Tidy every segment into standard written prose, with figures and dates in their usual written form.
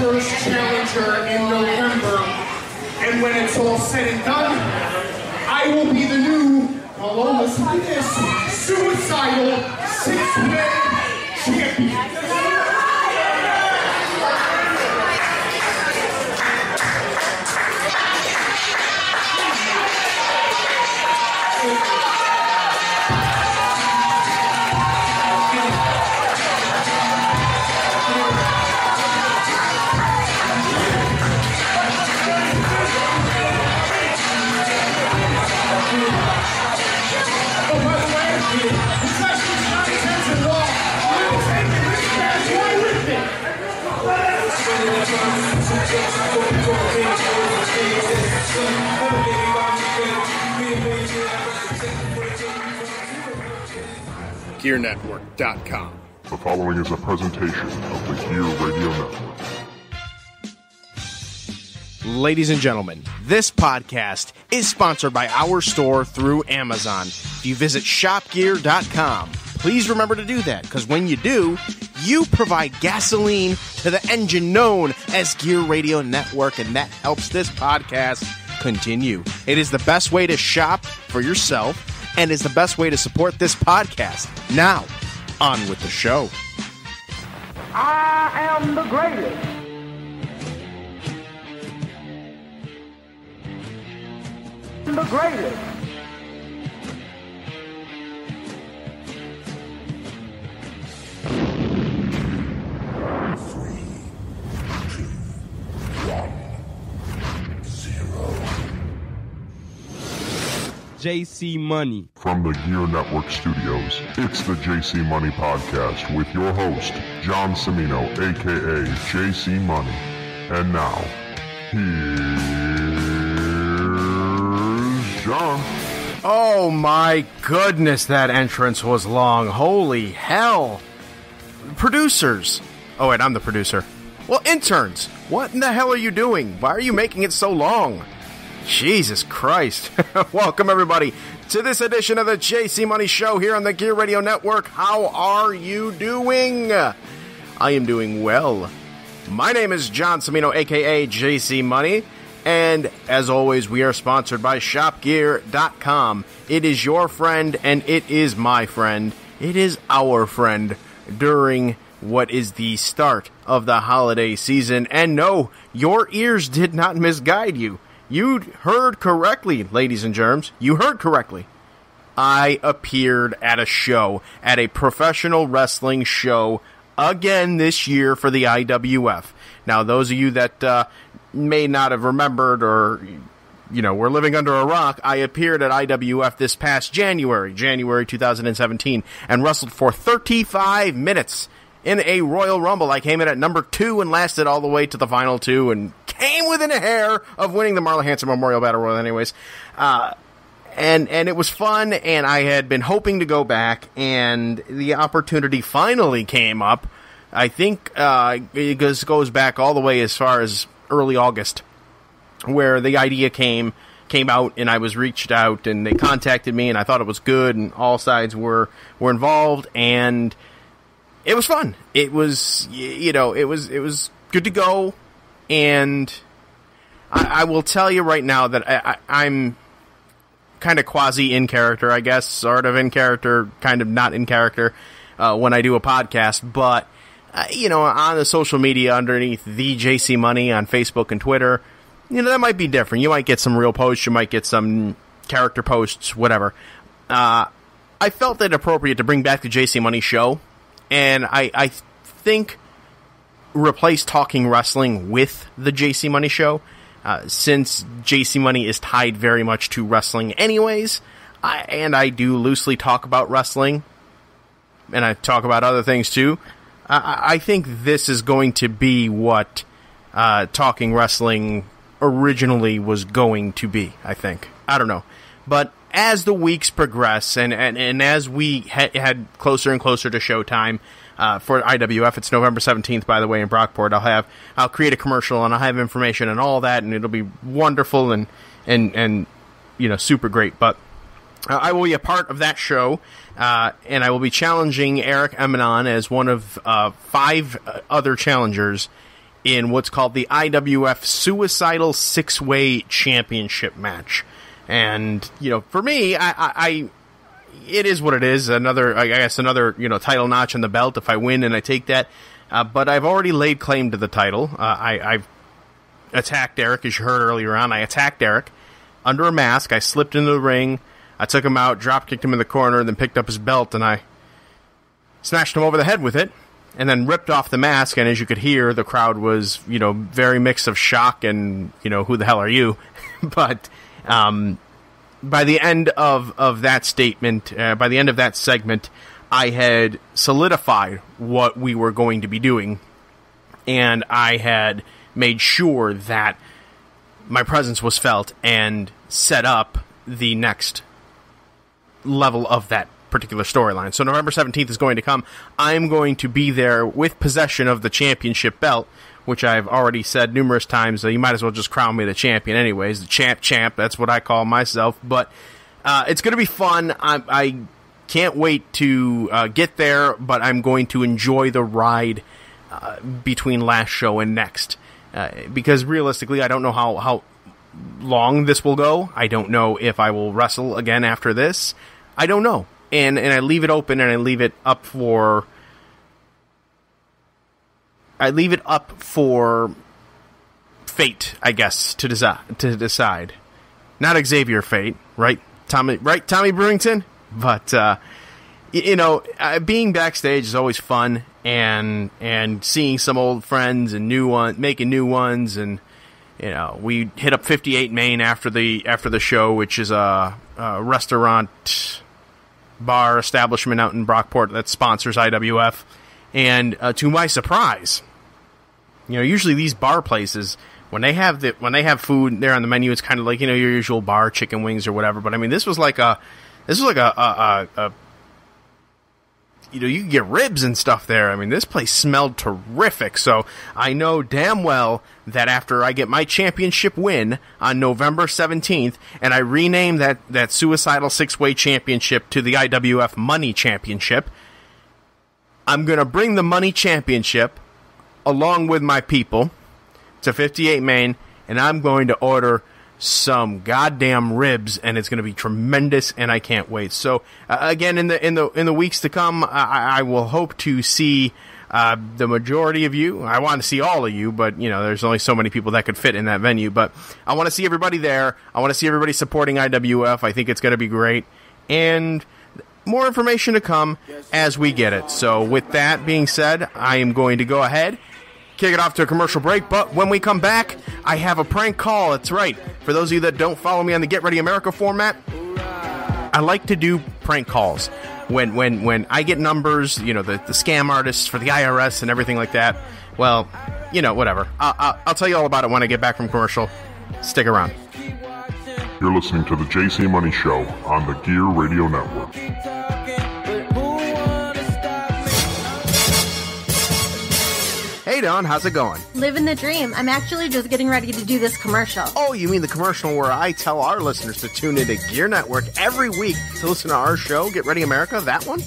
first challenger in November. And when it's all said and done, I will be the new, well, listen to this, suicidal 6-man champion. GearNetwork.com. The following is a presentation of the Gear Radio Network. Ladies and gentlemen, this podcast is sponsored by our store through Amazon. If you visit shopgear.com, please remember to do that, because when you do, you provide gasoline to the engine known as Gear Radio Network, and that helps this podcast continue. It is the best way to shop for yourself, and is the best way to support this podcast. Now, on with the show. I am the greatest. The greatest. JC Money. From the Gear Network Studios, it's the JC Money Podcast with your host, John Cimino, a.k.a. JC Money. And now, here's John. Oh my goodness, that entrance was long. Holy hell. Producers. Oh wait, I'm the producer. Well, interns, what in the hell are you doing? Why are you making it so long? Jesus Christ. Welcome, everybody, to this edition of the JC Money Show here on the Gear Radio Network. How are you doing? I am doing well. My name is John Cimino, a.k.a. JC Money, and as always, we are sponsored by ShopGear.com. It is your friend, and it is my friend. It is our friend during what is the start of the holiday season. And no, your ears did not misguide you. You heard correctly, ladies and germs. You heard correctly. I appeared at a show, at a professional wrestling show, again this year for the IWF. Now, those of you that may not have remembered or, were living under a rock, I appeared at IWF this past January 2017, and wrestled for 35 minutes in a Royal Rumble. I came in at number 2 and lasted all the way to the final 2 and came within a hair of winning the Marla Hanson Memorial Battle Royal anyways. And it was fun, and I had been hoping to go back, and the opportunity finally came up. I think it goes back all the way as far as early August, where the idea came out, and I was reached out, and they contacted me, and I thought it was good, and all sides were involved, and it was fun. It was, it was good to go, and I will tell you right now that I'm kind of quasi in character, I guess, sort of in character, kind of not in character when I do a podcast, but on the social media underneath the JC Money on Facebook and Twitter, that might be different. You might get some real posts, you might get some character posts, whatever. I felt it appropriate to bring back the JC Money Show, and I think replace Talking Wrestling with the JC Money Show, since JC Money is tied very much to wrestling anyways, and I do loosely talk about wrestling, and I talk about other things too. I think this is going to be what Talking Wrestling originally was going to be, I think. I don't know. But as the weeks progress, and as we had closer and closer to showtime for IWF, it's November 17th, by the way, in Brockport. I'll create a commercial, and I'll have information and all that, and it'll be wonderful and super great. But I will be a part of that show, and I will be challenging Eric Emanon as one of 5 other challengers in what's called the IWF Suicidal Six-Way Championship match. And, for me, I it is what it is. Another title notch on the belt if I win and I take that. But I've already laid claim to the title. I've attacked Eric, as you heard earlier on. I attacked Eric under a mask. I slipped into the ring. I took him out, drop-kicked him in the corner, and then picked up his belt, and I smashed him over the head with it, and then ripped off the mask, and as you could hear, the crowd was, very mixed of shock and, who the hell are you? But by the end of that statement, by the end of that segment, I had solidified what we were going to be doing, and I had made sure that my presence was felt and set up the next level of that particular storyline. So November 17th is going to come. I'm going to be there with possession of the championship belt, which I've already said numerous times, so you might as well just crown me the champion anyways. The champ, that's what I call myself. But it's going to be fun. I can't wait to get there, but I'm going to enjoy the ride between last show and next. Because realistically, I don't know how long this will go. I don't know if I will wrestle again after this. I don't know. And I leave it open, and I leave it up for fate, I guess, to decide. Not Xavier Fate, right? Tommy Brewington? But being backstage is always fun, and seeing some old friends and making new ones, and we hit up 58 Main after the show, which is a restaurant bar establishment out in Brockport that sponsors IWF, and to my surprise, usually these bar places, when they have food there on the menu, it's kind of like your usual bar, chicken wings or whatever. But I mean, this was like a you could get ribs and stuff there. I mean, this place smelled terrific. So I know damn well that after I get my championship win on November 17th, and I rename that Suicidal Six-Way Championship to the IWF Money Championship, I'm going to bring the Money Championship along with my people to 58 Main, and I'm going to order some goddamn ribs, and it's going to be tremendous, and I can't wait. So again, in the weeks to come, I will hope to see the majority of you. I want to see all of you, but there's only so many people that could fit in that venue. But I want to see everybody there. I want to see everybody supporting IWF. I think it's going to be great, and more information to come as we get it. So with that being said, I am going to go ahead, kick it off to a commercial break, but when we come back, I have a prank call. That's right. For those of you that don't follow me on the Get Ready America format, I like to do prank calls. When I get numbers, the scam artists for the IRS and everything like that, well, whatever. I'll tell you all about it when I get back from commercial. Stick around. You're listening to the JC Money Show on the Gear Radio Network. Hey, Dawn, how's it going? Living the dream. I'm actually just getting ready to do this commercial. Oh, you mean the commercial where I tell our listeners to tune into Gear Network every week to listen to our show, Get Ready America? That one?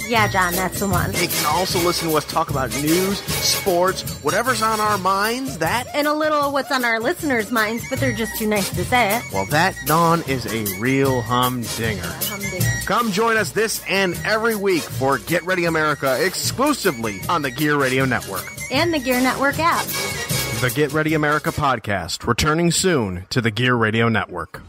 Yeah, John, that's the one. They can also listen to us talk about news, sports, whatever's on our minds, that. And a little what's on our listeners' minds, but they're just too nice to say it. Well, that, Dawn, is a real humdinger. Humdinger. Come join us this and every week for Get Ready America exclusively on the Gear Radio Network. And the Gear Network app. The Get Ready America podcast, returning soon to the Gear Radio Network.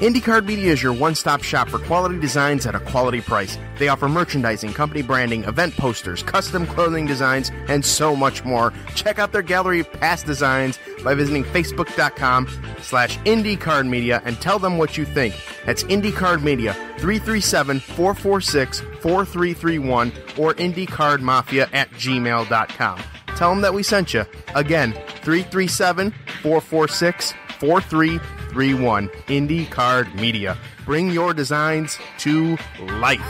IndyCard Media is your one-stop shop for quality designs at a quality price. They offer merchandising, company branding, event posters, custom clothing designs, and so much more. Check out their gallery of past designs by visiting facebook.com/IndyCard Media and tell them what you think. That's IndyCard Media, 337-446-4331 or IndyCardMafia@gmail.com. Tell them that we sent you. Again, 337-446-4331. IndyCard Media. Bring your designs to life.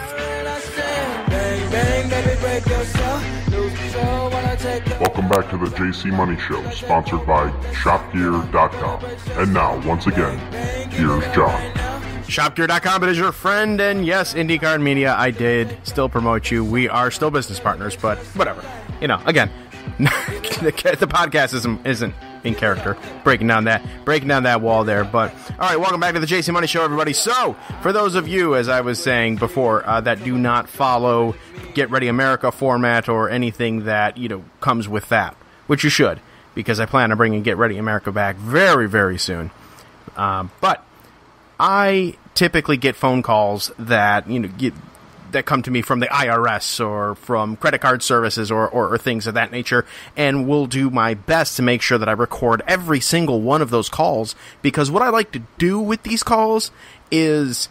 Welcome back to the JC Money Show, sponsored by ShopGear.com. And now, once again, here's John. ShopGear.com, it is your friend, and yes, IndyCard Media, I did still promote you. We are still business partners, but whatever. Again, The podcast isn't in character, breaking down that wall there. But all right, welcome back to the JC Money Show, everybody. So for those of you, as I was saying before, that do not follow Get Ready America format or anything that comes with that, which you should, because I plan on bringing Get Ready America back very, very soon. But I typically get phone calls that that come to me from the IRS or from credit card services or things of that nature, and will do my best to make sure that I record every single one of those calls, because what I like to do with these calls is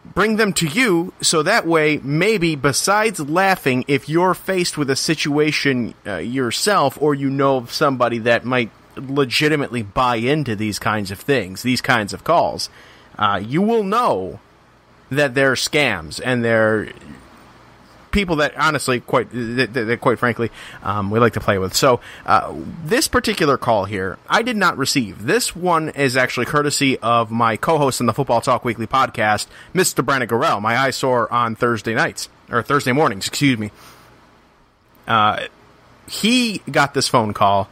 bring them to you, so that way, maybe besides laughing, if you're faced with a situation yourself, or of somebody that might legitimately buy into these kinds of things, these kinds of calls, you will know that they're scams, and they're people that honestly, quite frankly, we like to play with. So this particular call here, I did not receive. This one is actually courtesy of my co-host in the Football Talk Weekly podcast, Mr. Brandon Gorall, my eyesore on Thursday mornings, excuse me. He got this phone call.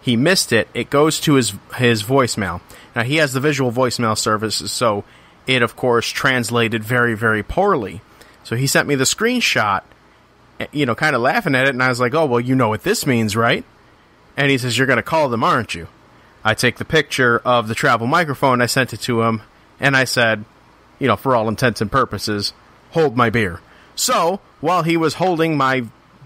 He missed it. It goes to his voicemail. Now, he has the visual voicemail service, so it, of course, translated very, very poorly. So he sent me the screenshot, kind of laughing at it, and I was like, oh, well, you know what this means, right? And he says, you're going to call them, aren't you? I take the picture of the travel microphone, I sent it to him, and I said, for all intents and purposes, hold my beer. So, while he was holding my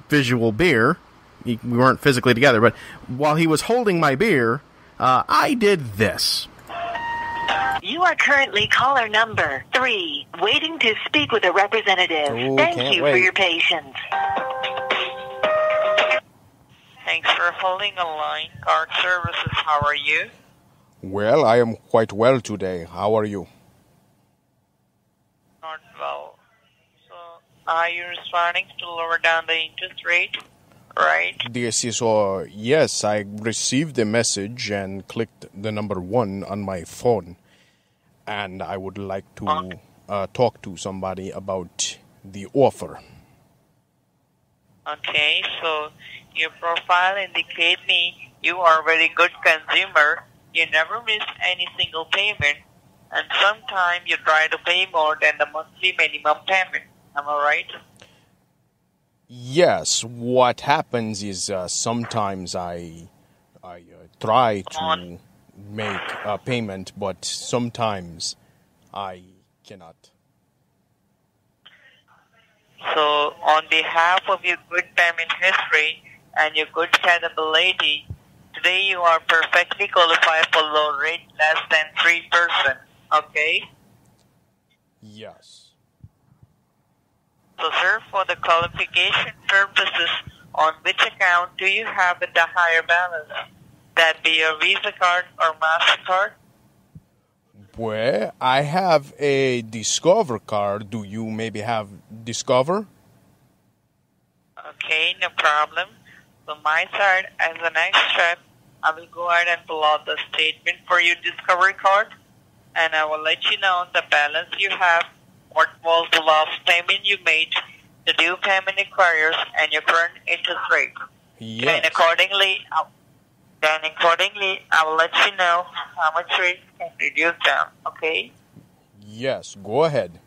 visual beer, we weren't physically together, but while he was holding my beer, I did this. You are currently caller number 3, waiting to speak with a representative. Ooh, Thank you wait. for your patience. Thanks for holding the line. Card Services, how are you? Well, I am quite well today. How are you? Not well. So, are you responding to lower down the interest rate? Right? This is, yes, I received the message and clicked the number 1 on my phone. And I would like to talk to somebody about the offer. Okay, so your profile indicates me you are a very good consumer. You never miss any single payment. And sometimes you try to pay more than the monthly minimum payment. Am I right? Yes, what happens is sometimes I try to make a payment, but sometimes I cannot. So, on behalf of your good payment history and your good credibility, today you are perfectly qualified for low rate less than 3%. Okay? Yes. So, sir, for the qualification purposes, on which account do you have the higher balance? That be a Visa card or MasterCard? Well, I have a Discover card. Do you maybe have Discover? Okay, no problem. So my side, as the next step, I will go ahead and pull out the statement for your Discovery card, and I will let you know the balance you have, what was the last payment you made, the due payment requires, and your current interest rate. Yes. And accordingly, I will let you know how much rate can reduce down, okay? Yes, go ahead.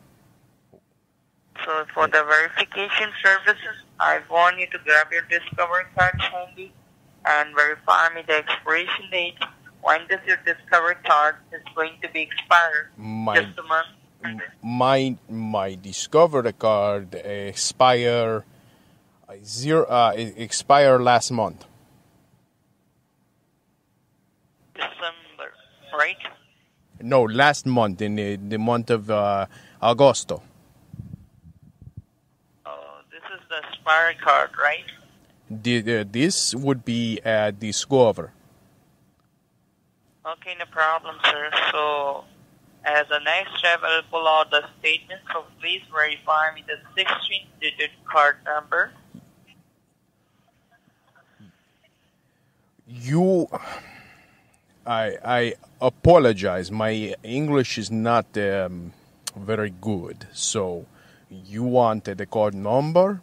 So for the verification services, I want you to grab your Discovery card handy and verify me the expiration date. When does your Discovery card is going to be expired? Just a month. My Discovery card expire last month. December, right? No, last month, in the month of Agosto. Oh, this is the expired card, right? This would be Discover. Okay, no problem, sir. So, as a next step, I will pull out the statement. So, please verify me the 16-digit card number. I apologize. My English is not very good. So, you want the card number?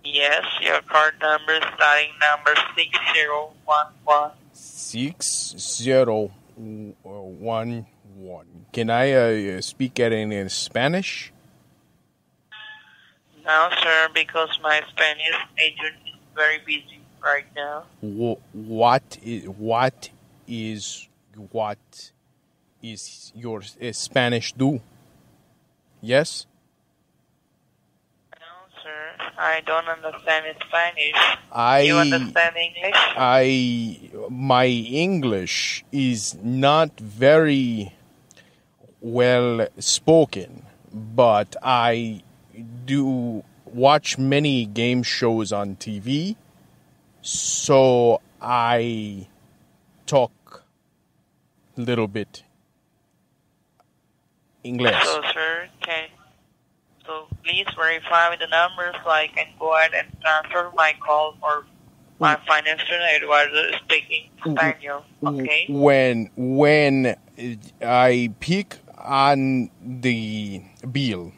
Yes, your card number is starting number 6011. 6011. Can I speak it in Spanish? No, sir, because my Spanish agent is very busy right now. What is your Spanish do? Yes? No, sir, I don't understand Spanish. You understand English? My English is not very well spoken, but I do watch many game shows on TV, so I talk a little bit English. So, sir, so please verify with the number so I can go ahead and transfer my call for my financial advisor speaking Spanish. Okay? When I pick on the bill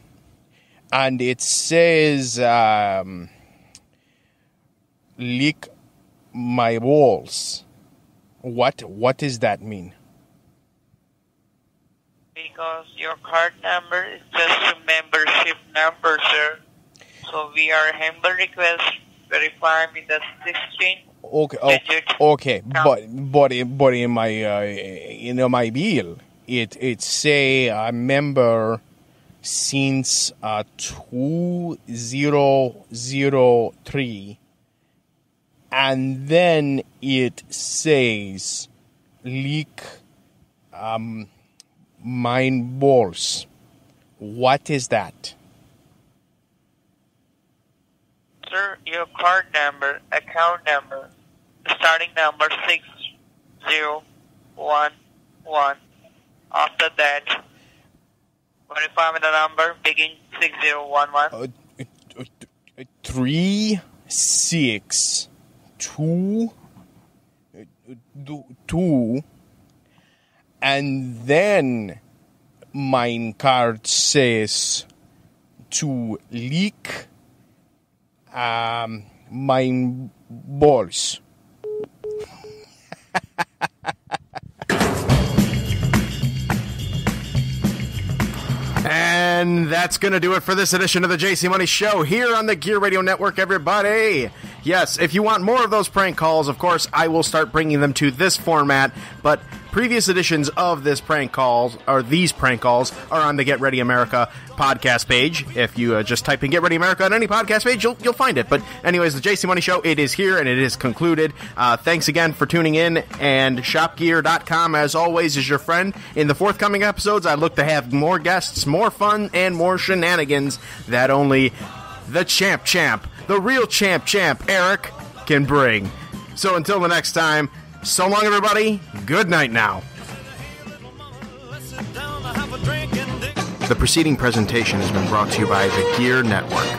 and it says lick my balls, what does that mean? Because your card number is just a membership number, sir. So we are humble request verify with the 16. Okay, but in my my bill it say a member since 2003, and then it says lick mine balls. What is that? Sir, your card number, account number, starting number 6011. After that, verify with the number, begin 6011. 3 6 2 2, and then mine card says to leak mine balls. And that's going to do it for this edition of the JC Money Show here on the Gear Radio Network, everybody. Yes, if you want more of those prank calls, of course, I will start bringing them to this format, but previous editions of this prank calls, or these prank calls, are on the Get Ready America podcast page. If you just type in Get Ready America on any podcast page, you'll find it. But anyways, the JC Money Show, it is here and it is concluded. Thanks again for tuning in, and shopgear.com, as always, is your friend. In the forthcoming episodes, I look to have more guests, more fun, and more shenanigans that only the champ, the real champ, Eric, can bring. So until the next time, so long, everybody. Good night now. The preceding presentation has been brought to you by the Gear Network.